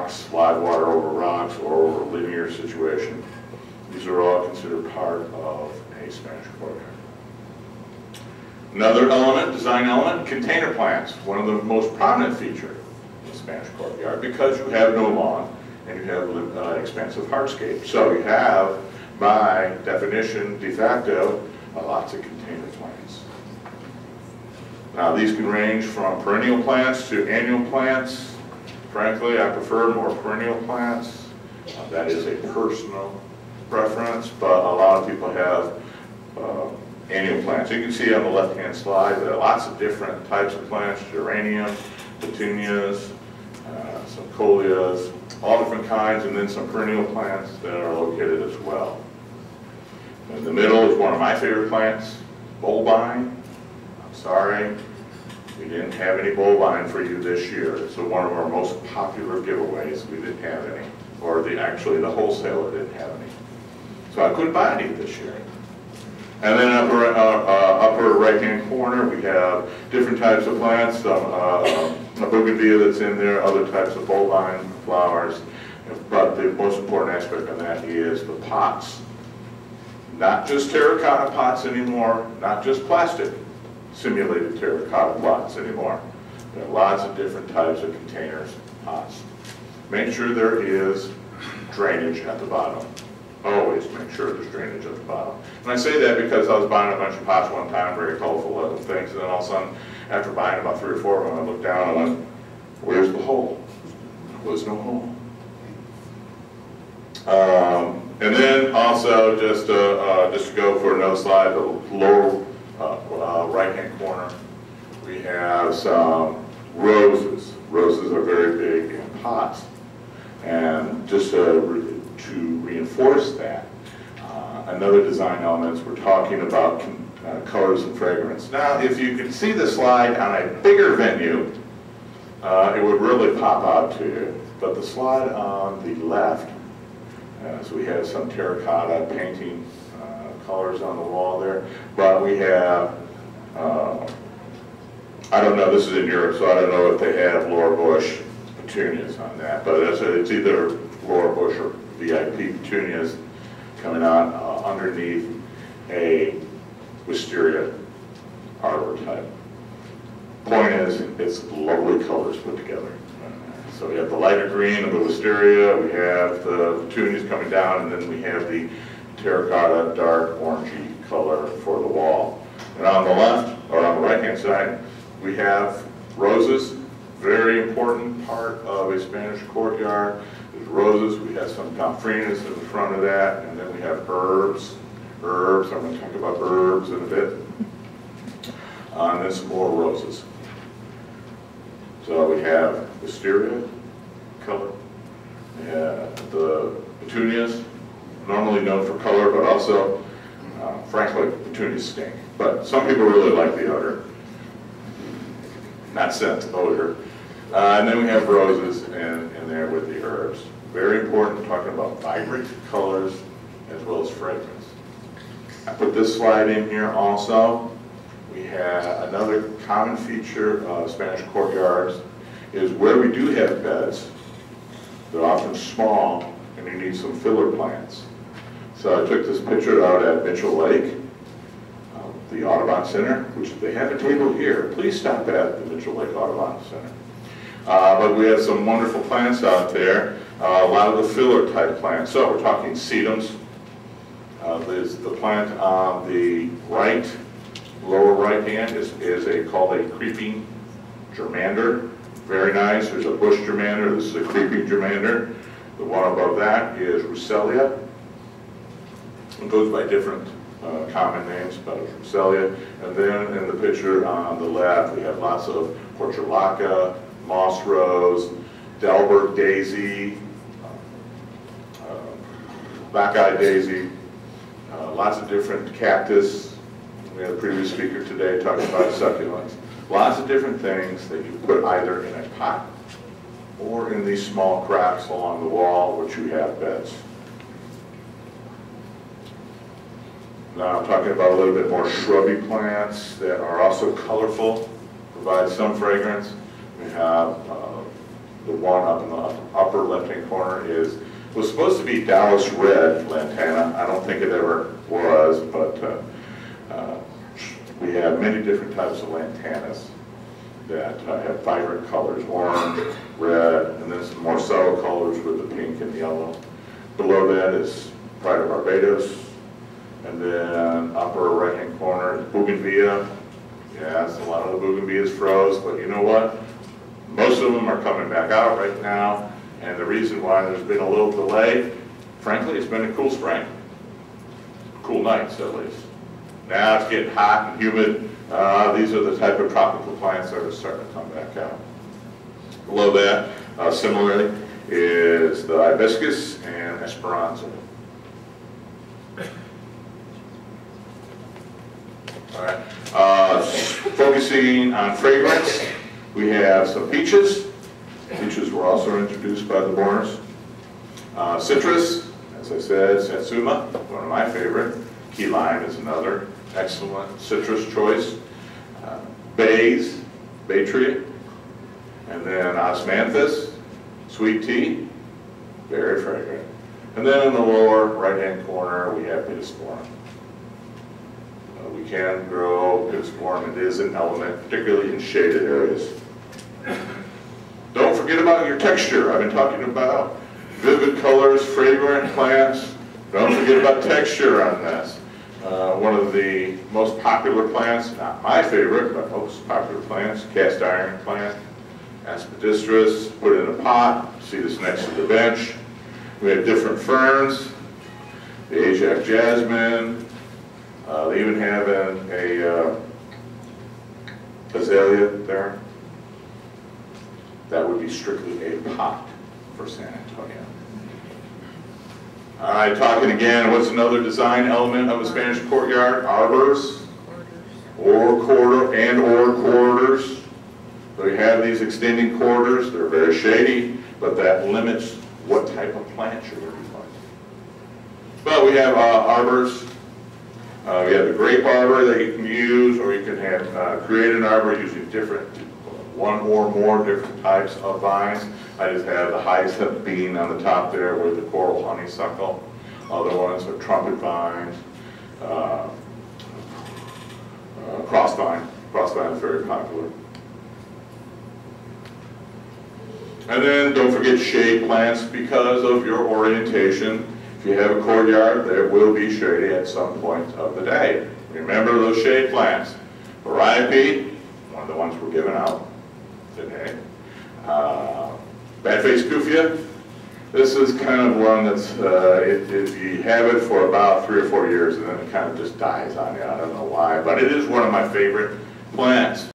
rocks, live water over rocks, or over a linear situation. These are all considered part of a Spanish courtyard. Another element, design element, container plants. One of the most prominent features in the Spanish courtyard because you have no lawn and you have expansive hardscape. So you have, by definition, de facto, lots of container plants. Now these can range from perennial plants to annual plants. Frankly, I prefer more perennial plants. That is a personal preference, but a lot of people have annual plants. You can see on the left-hand slide there are lots of different types of plants: geranium, petunias, some coleus, all different kinds, and then some perennial plants that are located as well. In the middle is one of my favorite plants, bulbine. I'm sorry, we didn't have any bulbine for you this year. It's one of our most popular giveaways. We didn't have any, or actually the wholesaler didn't have any. So I couldn't buy any this year. And then upper right-hand corner, we have different types of plants, a bougainvillea that's in there, other types of bulbine flowers. But the most important aspect of that is the pots. Not just terracotta pots anymore, not just plastic simulated terracotta pots anymore. There are lots of different types of containers, pots. Make sure there is drainage at the bottom. Always make sure there's drainage at the bottom. And I say that because I was buying a bunch of pots one time, very colorful looking things, and then all of a sudden, after buying about 3 or 4 of them, I looked down and I went, where's the hole? There was no hole. And then also, just to go for another slide, the lower right-hand corner, we have some roses. Roses are very big in pots. And just to reinforce that, another design element, we're talking about colors and fragrance. Now, if you can see the slide on a bigger venue, it would really pop out to you. But the slide on the left, so we have some terracotta painting colors on the wall there, but we have, I don't know, this is in Europe, so I don't know if they have Laura Bush petunias on that, but it's either Laura Bush or VIP petunias coming out underneath a wisteria arbor type. Point is, it's lovely colors put together. So we have the lighter green of the wisteria, we have the petunias coming down, and then we have the terracotta dark orangey color for the wall. And on the left, or on the right-hand side, we have roses. Very important part of a Spanish courtyard. There's roses, we have some gomphrenias in the front of that, and then we have herbs. Herbs, I'm going to talk about herbs in a bit. And then some more roses. So we have wisteria color. We have the petunias, normally known for color, but also, frankly, petunias stink. But some people really like the odor. Not scent, odor. And then we have roses in there with the herbs. Very important, talking about vibrant colors as well as fragrance. I put this slide in here also. We have another common feature of Spanish courtyards is where we do have beds, they're often small and you need some filler plants. So I took this picture out at Mitchell Lake, the Audubon Center, which they have a table here. Please stop at the Mitchell Lake Audubon Center. But we have some wonderful plants out there, a lot of the filler type plants. So we're talking sedums. There's the plant on the right, lower right hand is called a creeping germander. Very nice. There's a bush germander. This is a creeping germander. The one above that is Russellia. It goes by different common names, but it's Russellia. And then in the picture on the left, we have lots of portulaca, moss rose, Delbert daisy, black-eyed daisy, lots of different cactus. We had a previous speaker today talking about succulents. Lots of different things that you put either in a pot or in these small cracks along the wall, which you have beds. Now I'm talking about a little bit more shrubby plants that are also colorful, provide some fragrance. We have The one up in the upper left-hand corner was supposed to be Dallas red lantana. I don't think it ever was, but we have many different types of lantanas that have vibrant colors, orange, red, and then some more subtle colors with the pink and yellow. Below that is Pride of Barbados, and then upper right-hand corner is Bougainvillea. Yes, a lot of the Bougainvilleas froze, but you know what? Most of them are coming back out right now, and the reason why there's been a little delay, frankly, it's been a cool spring. Cool nights, at least. Now it's getting hot and humid. These are the type of tropical plants that are starting to come back out. Below that, similarly, is the hibiscus and esperanza. All right. Focusing on fragrance, we have some peaches. Peaches were also introduced by the Borners. Citrus, as I said, satsuma, one of my favorite. Key lime is another excellent citrus choice. Bays, bay tree, and then osmanthus, sweet tea, very fragrant. And then in the lower right-hand corner, we have pittosporum. We can grow pittosporum. It is an element, particularly in shaded areas. Don't forget about your texture. I've been talking about vivid colors, fragrant plants. Don't forget about texture on this. One of the most popular plants, not my favorite, but most popular plants, cast iron plant, aspidistris, put it in a pot. See this next to the bench. We have different ferns, the Ajax jasmine. They even have a azalea there. That would be strictly a pot for San Antonio. All right, talking again, what's another design element of a Spanish courtyard? Arbors, or corridors. So you have these extending corridors. They're very shady, but that limits what type of plant you're going to be planting. But we have arbors. We have the grape arbor that you can use, or you can have create an arbor using one or more different types of vines. I just have the hyacinth bean on the top there with the coral honeysuckle. Other ones are trumpet vines, crossvine. Crossvine is very popular. And then don't forget shade plants because of your orientation. If you have a courtyard, there will be shady at some point of the day. Remember those shade plants. Variety, one of the ones we're giving out today. Bad-faced Kufia. This is kind of one that's, you have it for about 3 or 4 years and then it kind of just dies on you. I don't know why, but it is one of my favorite plants.